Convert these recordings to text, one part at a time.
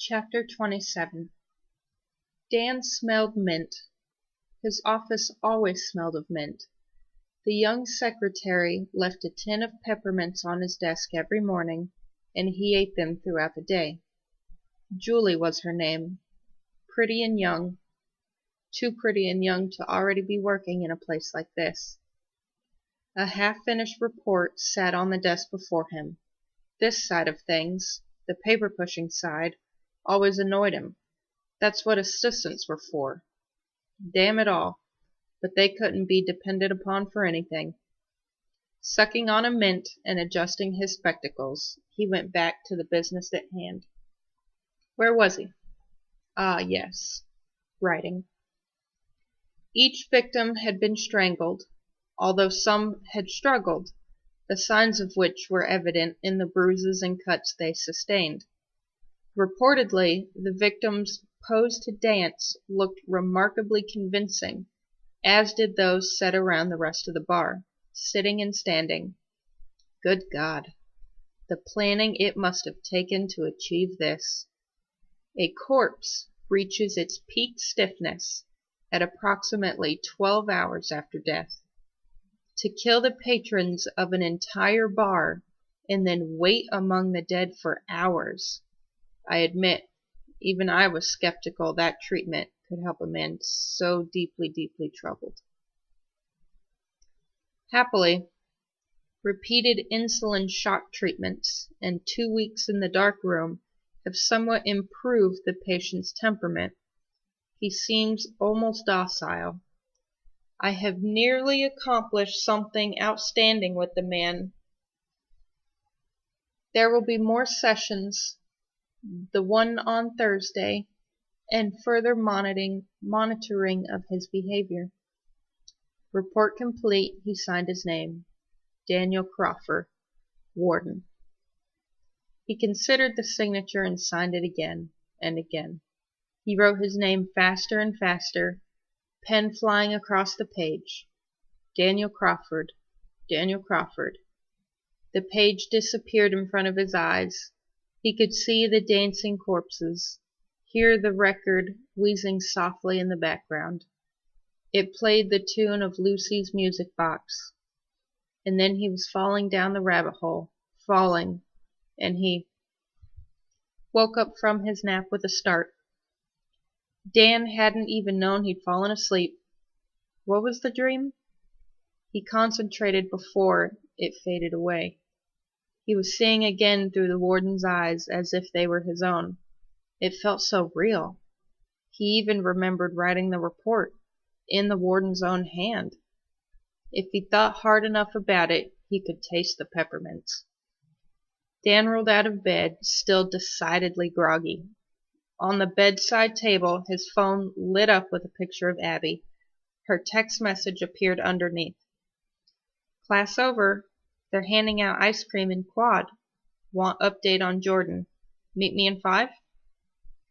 Chapter 27. Dan smelled mint. His office always smelled of mint. The young secretary left a tin of peppermints on his desk every morning, and he ate them throughout the day. Julie was her name. Pretty and young. Too pretty and young to already be working in a place like this. A half-finished report sat on the desk before him. This side of things, the paper-pushing side, always annoyed him. That's what assistants were for. Damn it all, but they couldn't be depended upon for anything. Sucking on a mint and adjusting his spectacles, he went back to the business at hand. Where was he? Ah, yes, writing. Each victim had been strangled, although some had struggled, the signs of which were evident in the bruises and cuts they sustained. Reportedly, the victims' pose to dance looked remarkably convincing, as did those set around the rest of the bar, sitting and standing. Good God, the planning it must have taken to achieve this. A corpse reaches its peak stiffness at approximately 12 hours after death. To kill the patrons of an entire bar and then wait among the dead for hours. I admit, even I was skeptical that treatment could help a man so deeply, deeply troubled. Happily, repeated insulin shock treatments and 2 weeks in the dark room have somewhat improved the patient's temperament. He seems almost docile. I have nearly accomplished something outstanding with the man. There will be more sessions, the one on Thursday, and further monitoring of his behavior. Report complete, he signed his name. Daniel Crawford, Warden. He considered the signature and signed it again and again. He wrote his name faster and faster, pen flying across the page. Daniel Crawford, Daniel Crawford. The page disappeared in front of his eyes. He could see the dancing corpses, hear the record wheezing softly in the background. It played the tune of Lucy's music box. And then he was falling down the rabbit hole, falling, and he woke up from his nap with a start. Dan hadn't even known he'd fallen asleep. What was the dream? He concentrated before it faded away. He was seeing again through the warden's eyes as if they were his own. It felt so real. He even remembered writing the report in the warden's own hand. If he thought hard enough about it, he could taste the peppermints. Dan rolled out of bed, still decidedly groggy. On the bedside table, his phone lit up with a picture of Abby. Her text message appeared underneath. Class over. They're handing out ice cream in quad. Want update on Jordan. Meet me in 5?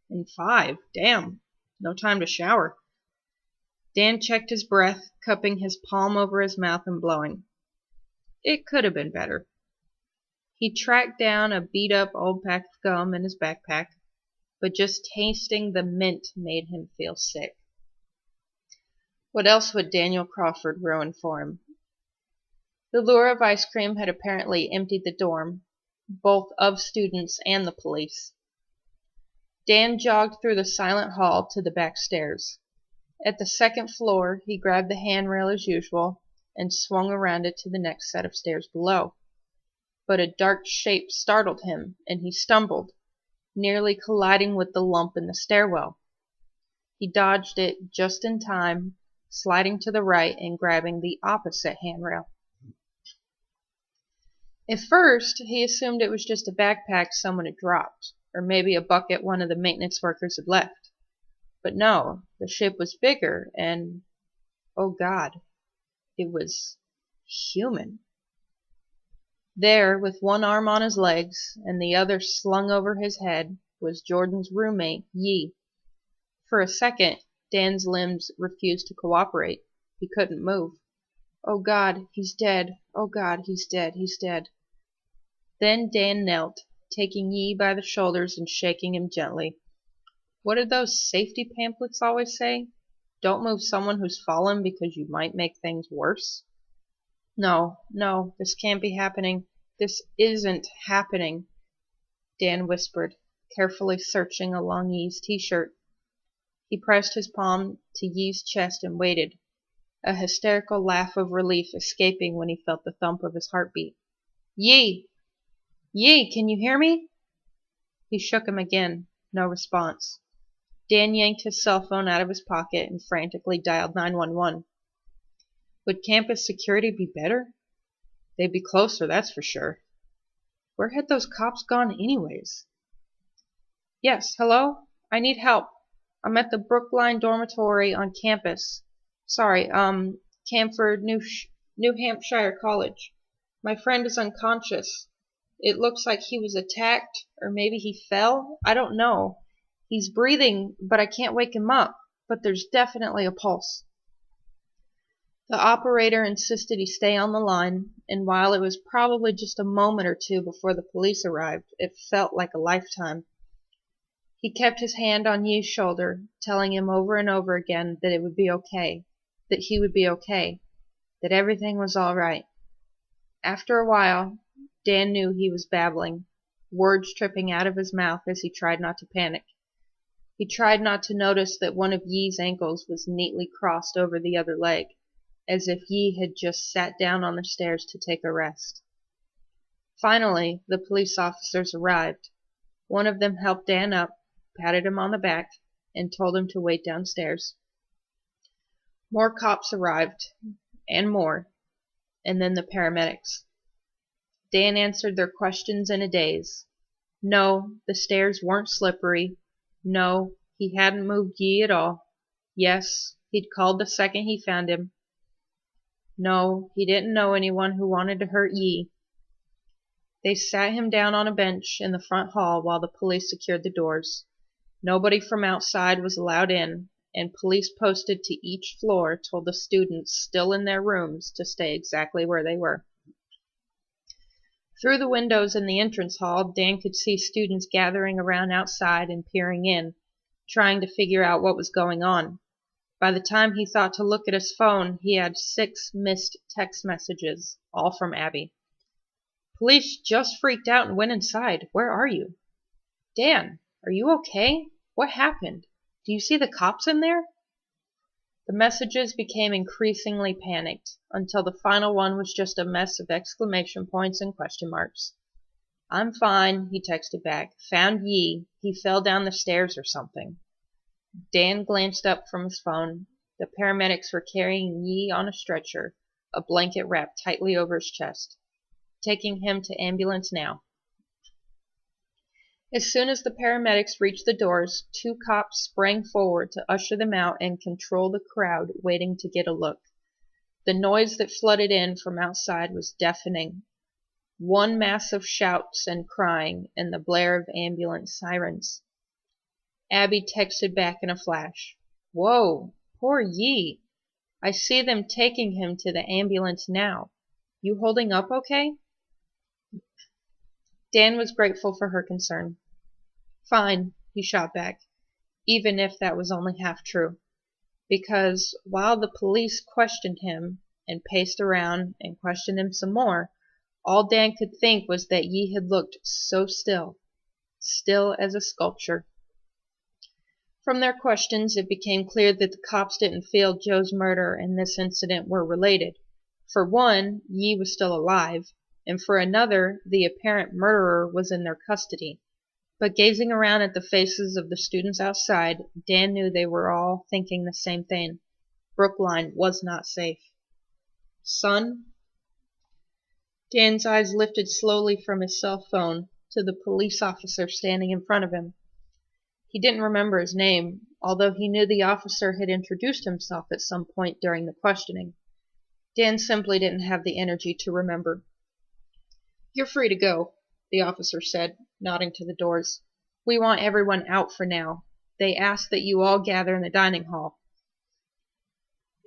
In 5? Damn. No time to shower. Dan checked his breath, cupping his palm over his mouth and blowing. It could have been better. He tracked down a beat-up old pack of gum in his backpack, but just tasting the mint made him feel sick. What else would Daniel Crawford ruin for him? The lure of ice cream had apparently emptied the dorm, both of students and the police. Dan jogged through the silent hall to the back stairs. At the second floor, he grabbed the handrail as usual and swung around it to the next set of stairs below. But a dark shape startled him, and he stumbled, nearly colliding with the lump in the stairwell. He dodged it just in time, sliding to the right and grabbing the opposite handrail. At first, he assumed it was just a backpack someone had dropped, or maybe a bucket one of the maintenance workers had left. But no, the ship was bigger, and, oh God, it was human. There, with one arm on his legs and the other slung over his head, was Jordan's roommate, Yi. For a second, Dan's limbs refused to cooperate. He couldn't move. Oh God, he's dead. Oh God, he's dead. He's dead. Then Dan knelt, taking Yi by the shoulders and shaking him gently. What did those safety pamphlets always say? Don't move someone who's fallen because you might make things worse? No, no, this can't be happening. This isn't happening, Dan whispered, carefully searching along Yi's t-shirt. He pressed his palm to Yi's chest and waited, a hysterical laugh of relief escaping when he felt the thump of his heartbeat. Yi! Yi, can you hear me? He shook him again. No response. Dan yanked his cell phone out of his pocket and frantically dialed 911. Would campus security be better? They'd be closer, that's for sure. Where had those cops gone anyways? Yes, hello? I need help. I'm at the Brookline dormitory on campus. Sorry, Camford, New Hampshire College. My friend is unconscious. It looks like he was attacked, or maybe he fell. I don't know. He's breathing, but I can't wake him up. But there's definitely a pulse. The operator insisted he stay on the line, and while it was probably just a moment or two before the police arrived, it felt like a lifetime. He kept his hand on Yi's shoulder, telling him over and over again that it would be okay, that he would be okay, that everything was all right. After a while, Dan knew he was babbling, words tripping out of his mouth as he tried not to panic. He tried not to notice that one of Yi's ankles was neatly crossed over the other leg, as if Yi had just sat down on the stairs to take a rest. Finally, the police officers arrived. One of them helped Dan up, patted him on the back, and told him to wait downstairs. More cops arrived, and more, and then the paramedics. Dan answered their questions in a daze. No, the stairs weren't slippery. No, he hadn't moved Yi at all. Yes, he'd called the second he found him. No, he didn't know anyone who wanted to hurt Yi. They sat him down on a bench in the front hall while the police secured the doors. Nobody from outside was allowed in, and police posted to each floor told the students still in their rooms to stay exactly where they were. Through the windows in the entrance hall, Dan could see students gathering around outside and peering in, trying to figure out what was going on. By the time he thought to look at his phone, he had 6 missed text messages, all from Abby. Police just freaked out and went inside. Where are you? Dan, are you okay? What happened? Do you see the cops in there? The messages became increasingly panicked, until the final one was just a mess of exclamation points and question marks. I'm fine, he texted back. Found Yi. He fell down the stairs or something. Dan glanced up from his phone. The paramedics were carrying Yi on a stretcher, a blanket wrapped tightly over his chest. Taking him to ambulance now. As soon as the paramedics reached the doors, 2 cops sprang forward to usher them out and control the crowd waiting to get a look. The noise that flooded in from outside was deafening. One mass of shouts and crying and the blare of ambulance sirens. Abby texted back in a flash. Whoa, poor Yi. I see them taking him to the ambulance now. You holding up okay? Dan was grateful for her concern. Fine, he shot back, even if that was only half true. Because while the police questioned him and paced around and questioned him some more, all Dan could think was that Yi had looked so still, still as a sculpture. From their questions, it became clear that the cops didn't feel Joe's murder and this incident were related. For one, Yi was still alive, and for another, the apparent murderer was in their custody. But gazing around at the faces of the students outside, Dan knew they were all thinking the same thing. Brookline was not safe. Son? Dan's eyes lifted slowly from his cell phone to the police officer standing in front of him. He didn't remember his name, although he knew the officer had introduced himself at some point during the questioning. Dan simply didn't have the energy to remember. You're free to go, the officer said, nodding to the doors. We want everyone out for now. They ask that you all gather in the dining hall.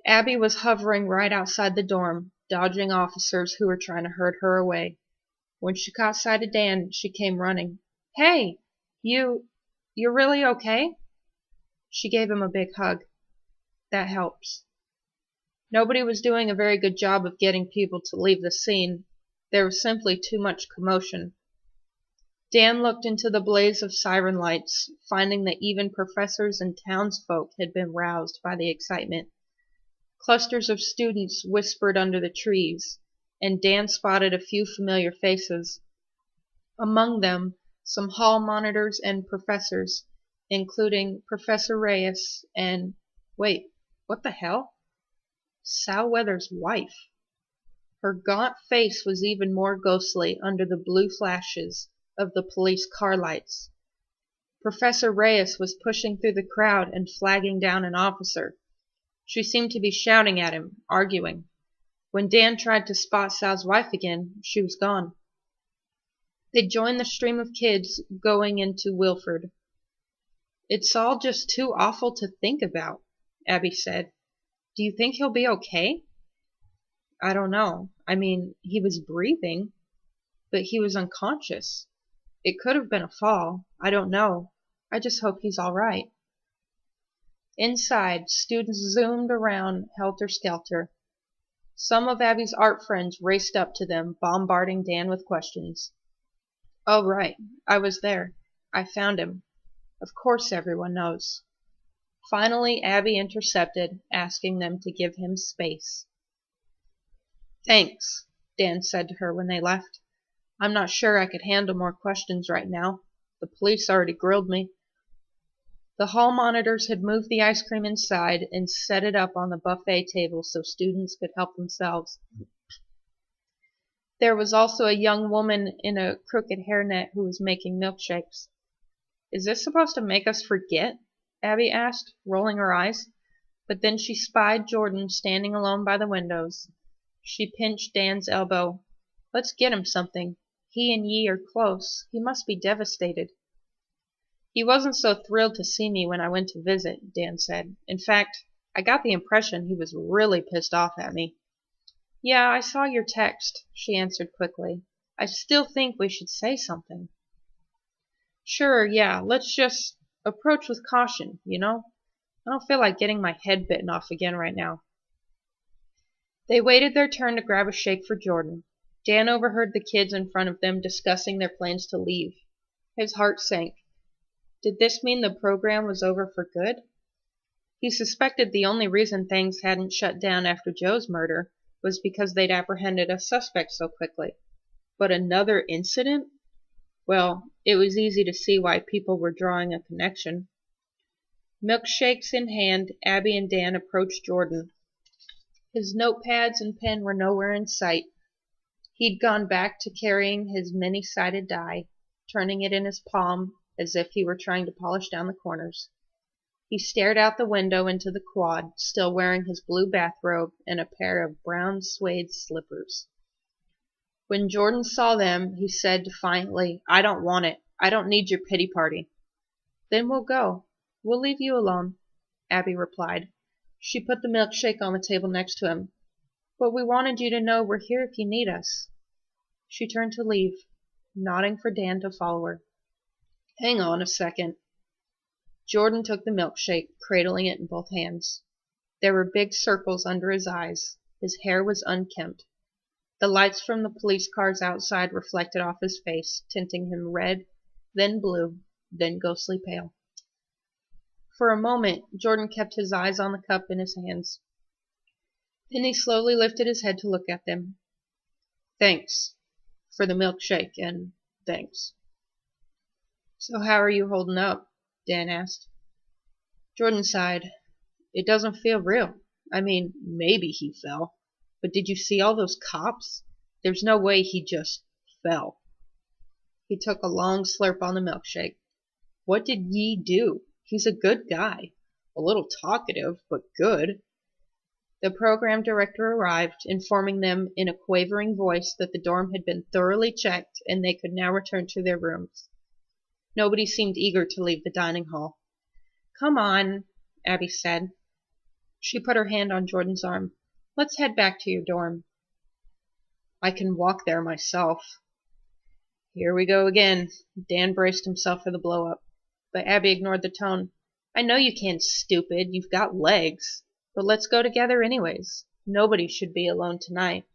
Abby was hovering right outside the dorm, dodging officers who were trying to herd her away. When she caught sight of Dan, she came running. Hey, you're really okay? She gave him a big hug. That helps. Nobody was doing a very good job of getting people to leave the scene. There was simply too much commotion. Dan looked into the blaze of siren lights, finding that even professors and townsfolk had been roused by the excitement. Clusters of students whispered under the trees, and Dan spotted a few familiar faces. Among them, some hall monitors and professors, including Professor Reyes and, wait, what the hell? Sal Weathers' wife. Her gaunt face was even more ghostly under the blue flashes of the police car lights. Professor Reyes was pushing through the crowd and flagging down an officer. She seemed to be shouting at him, arguing. When Dan tried to spot Sal's wife again, she was gone. They joined the stream of kids going into Wilford. It's all just too awful to think about, Abby said. Do you think he'll be okay? I don't know. I mean, he was breathing, but he was unconscious. It could have been a fall. I don't know. I just hope he's all right. Inside, students zoomed around helter-skelter. Some of Abby's art friends raced up to them, bombarding Dan with questions. Oh, right. I was there. I found him. Of course everyone knows. Finally, Abby intercepted, asking them to give him space. Thanks, Dan said to her when they left. I'm not sure I could handle more questions right now. The police already grilled me. The hall monitors had moved the ice cream inside and set it up on the buffet table so students could help themselves. There was also a young woman in a crooked hairnet who was making milkshakes. Is this supposed to make us forget? Abby asked, rolling her eyes. But then she spied Jordan standing alone by the windows. She pinched Dan's elbow. Let's get him something. He and ye are close. He must be devastated. He wasn't so thrilled to see me when I went to visit, Dan said. In fact, I got the impression he was really pissed off at me. Yeah, I saw your text, she answered quickly. I still think we should say something. Sure, yeah, let's just approach with caution, you know? I don't feel like getting my head bitten off again right now. They waited their turn to grab a shake for Jordan. Dan overheard the kids in front of them discussing their plans to leave. His heart sank. Did this mean the program was over for good? He suspected the only reason things hadn't shut down after Joe's murder was because they'd apprehended a suspect so quickly. But another incident? Well, it was easy to see why people were drawing a connection. Milkshakes in hand, Abby and Dan approached Jordan. His notepads and pen were nowhere in sight. He'd gone back to carrying his many-sided die, turning it in his palm as if he were trying to polish down the corners. He stared out the window into the quad, still wearing his blue bathrobe and a pair of brown suede slippers. When Jordan saw them, he said defiantly, I don't want it. I don't need your pity party. Then we'll go. We'll leave you alone, Abby replied. She put the milkshake on the table next to him. But we wanted you to know we're here if you need us. She turned to leave, nodding for Dan to follow her. Hang on a second. Jordan took the milkshake, cradling it in both hands. There were big circles under his eyes. His hair was unkempt. The lights from the police cars outside reflected off his face, tinting him red, then blue, then ghostly pale. For a moment, Jordan kept his eyes on the cup in his hands. Then he slowly lifted his head to look at them. Thanks for the milkshake, and thanks. So how are you holding up? Dan asked. Jordan sighed. It doesn't feel real. I mean, maybe he fell. But did you see all those cops? There's no way he just fell. He took a long slurp on the milkshake. What did ye do? He's a good guy. A little talkative, but good. The program director arrived, informing them in a quavering voice that the dorm had been thoroughly checked and they could now return to their rooms. Nobody seemed eager to leave the dining hall. Come on, Abby said. She put her hand on Jordan's arm. Let's head back to your dorm. I can walk there myself. Here we go again. Dan braced himself for the blow-up, but Abby ignored the tone. I know you can, stupid. You've got legs. But let's go together anyways. Nobody should be alone tonight.